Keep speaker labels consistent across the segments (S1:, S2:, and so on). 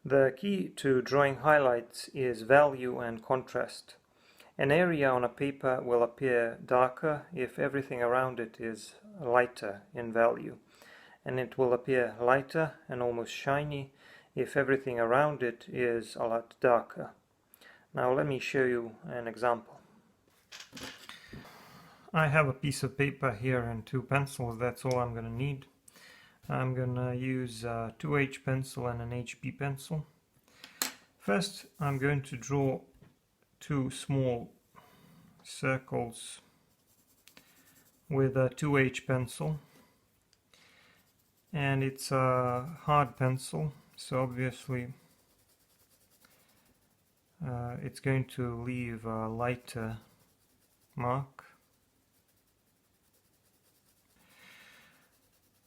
S1: The key to drawing highlights is value and contrast. An area on a paper will appear darker if everything around it is lighter in value, and it will appear lighter and almost shiny if everything around it is a lot darker. Now let me show you an example. I have a piece of paper here and two pencils. That's all I'm going to need. I'm going to use a 2H pencil and an HB pencil. First, I'm going to draw two small circles with a 2H pencil, and it's a hard pencil, so obviously it's going to leave a lighter mark.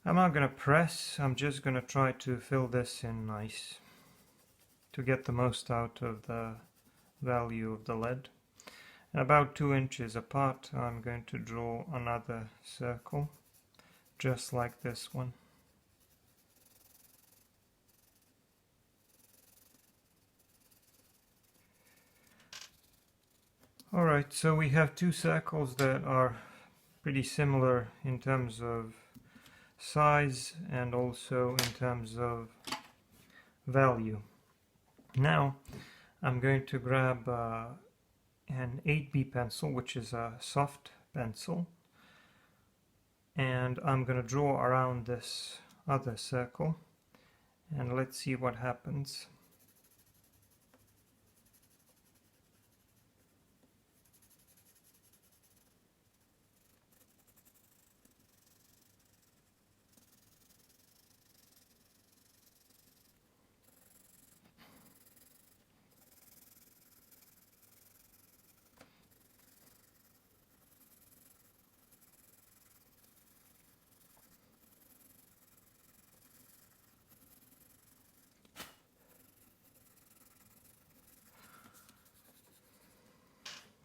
S1: I'm not going to press, I'm just going to try to fill this in nice to get the most out of the value of the lead. And about 2 inches apart, I'm going to draw another circle just like this one. Alright, so we have two circles that are pretty similar in terms of size and also in terms of value. Now I'm going to grab an 8B pencil, which is a soft pencil, and I'm going to draw around this other circle, and let's see what happens.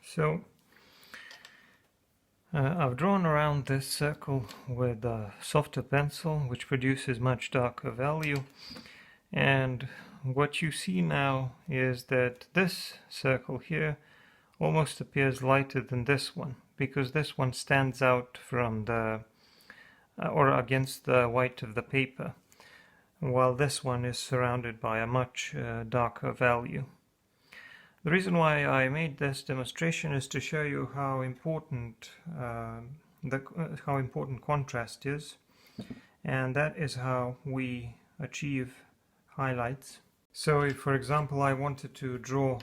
S1: So I've drawn around this circle with a softer pencil, which produces much darker value, and what you see now is that this circle here almost appears lighter than this one, because this one stands out from the or against the white of the paper, while this one is surrounded by a much darker value. The reason why I made this demonstration is to show you how important contrast is, and that is how we achieve highlights. So if, for example, I wanted to draw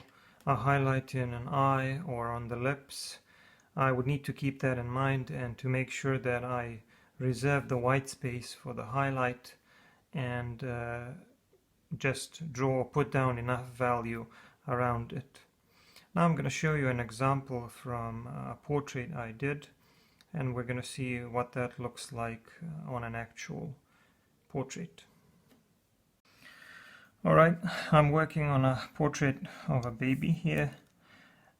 S1: a highlight in an eye or on the lips, I would need to keep that in mind and to make sure that I reserve the white space for the highlight and just draw or put down enough value around it. Now I'm going to show you an example from a portrait I did, and we're going to see what that looks like on an actual portrait. Alright, I'm working on a portrait of a baby here,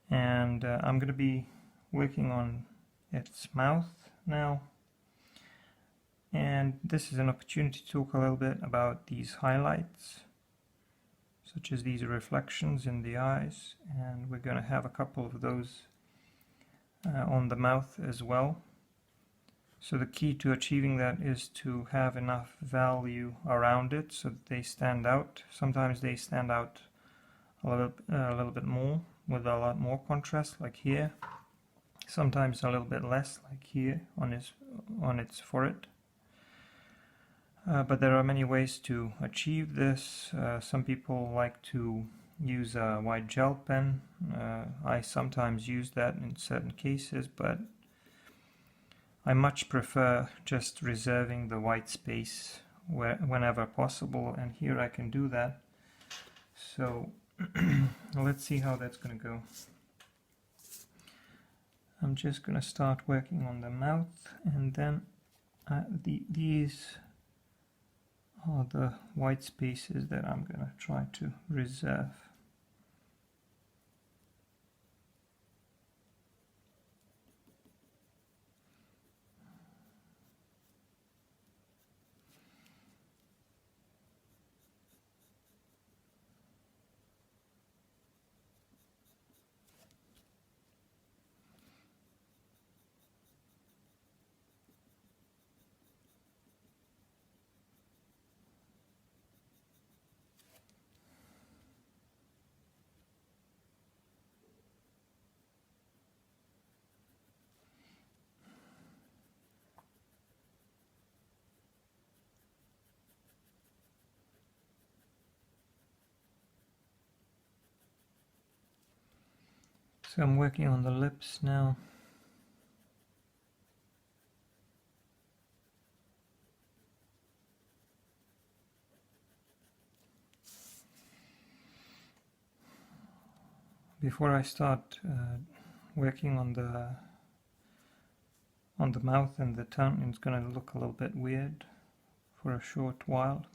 S1: and I'm going to be working on its mouth now, and this is an opportunity to talk a little bit about these highlights, such as these reflections in the eyes, and we're going to have a couple of those on the mouth as well. So the key to achieving that is to have enough value around it so that they stand out. Sometimes they stand out a little bit more with a lot more contrast, like here. Sometimes a little bit less, like here on its forehead. But there are many ways to achieve this. Some people like to use a white gel pen. I sometimes use that in certain cases, but I much prefer just reserving the white space whenever possible, and here I can do that. So let's see how that's going to go. I'm just going to start working on the mouth, and then these are the white spaces that I'm going to try to reserve. So I'm working on the lips now. Before I start working on the mouth and the tongue, it's going to look a little bit weird for a short while,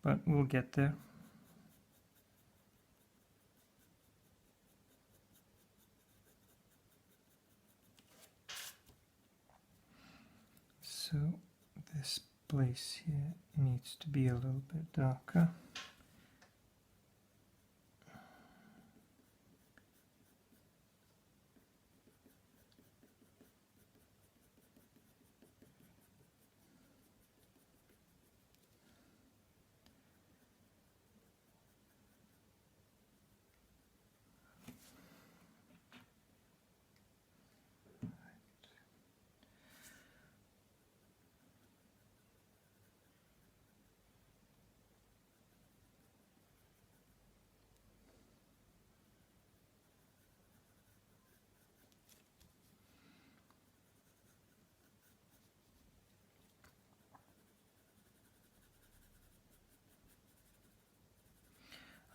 S1: but we'll get there. So this place here needs to be a little bit darker.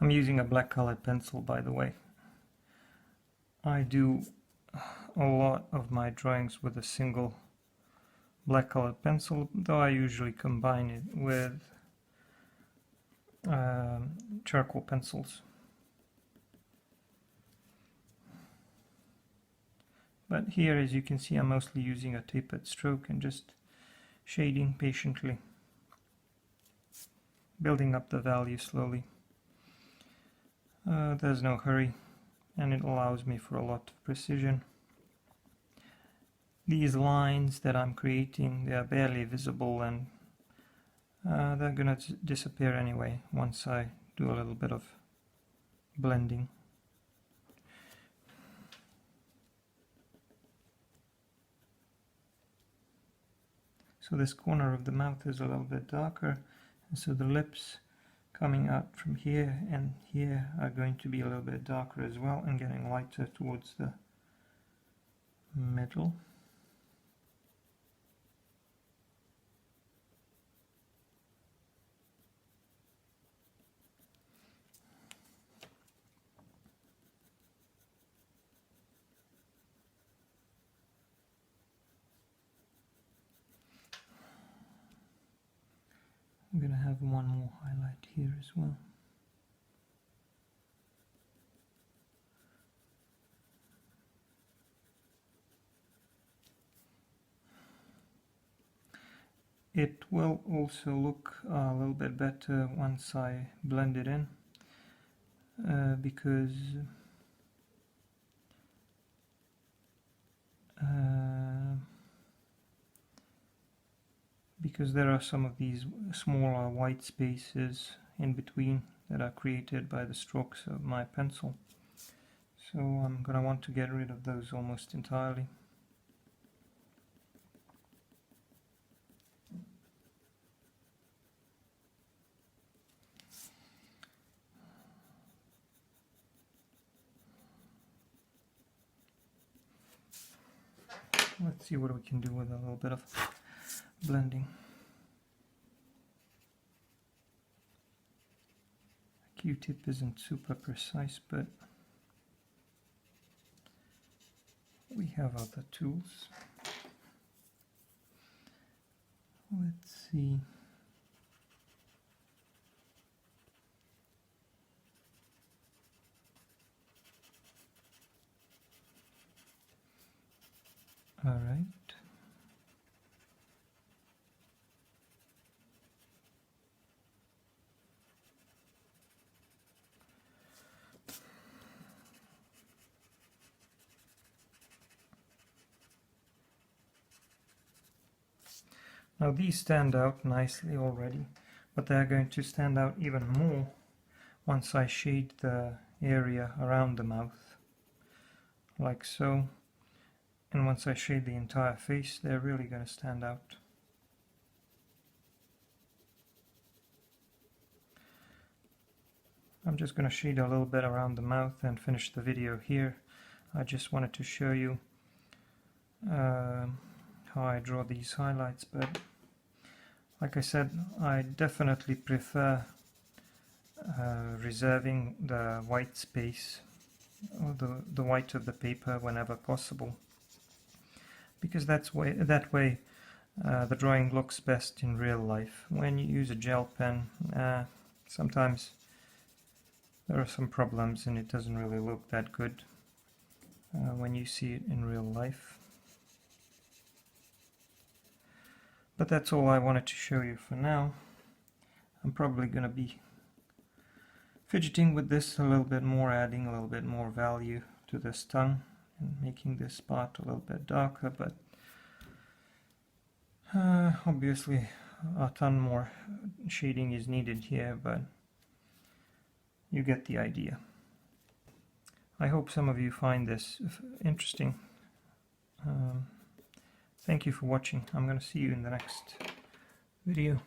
S1: I'm using a black colored pencil, by the way. I do a lot of my drawings with a single black colored pencil, though I usually combine it with charcoal pencils. But here, as you can see, I'm mostly using a tapered stroke and just shading patiently, building up the value slowly. There's no hurry, and it allows me for a lot of precision. These lines that I'm creating, they are barely visible, and they're gonna disappear anyway once I do a little bit of blending. So this corner of the mouth is a little bit darker, and so the lips coming out from here and here are going to be a little bit darker as well, and getting lighter towards the middle. I'm going to have one more highlight here as well. It will also look a little bit better once I blend it in, because there are some of these smaller white spaces in between that are created by the strokes of my pencil. So I'm going to want to get rid of those almost entirely. Let's see what we can do with a little bit of blending. Q-tip isn't super precise, but we have other tools. Let's see. All right. Now these stand out nicely already, but they're going to stand out even more once I shade the area around the mouth, like so. And once I shade the entire face, they're really going to stand out. I'm just going to shade a little bit around the mouth and finish the video here. I just wanted to show you how I draw these highlights, but like I said, I definitely prefer reserving the white space or the white of the paper whenever possible, because that way the drawing looks best in real life. When you use a gel pen, sometimes there are some problems and it doesn't really look that good when you see it in real life. But that's all I wanted to show you for now. I'm probably going to be fidgeting with this a little bit more, adding a little bit more value to this tongue and making this spot a little bit darker, but obviously a ton more shading is needed here, but you get the idea. I hope some of you find this interesting. Thank you for watching. I'm going to see you in the next video.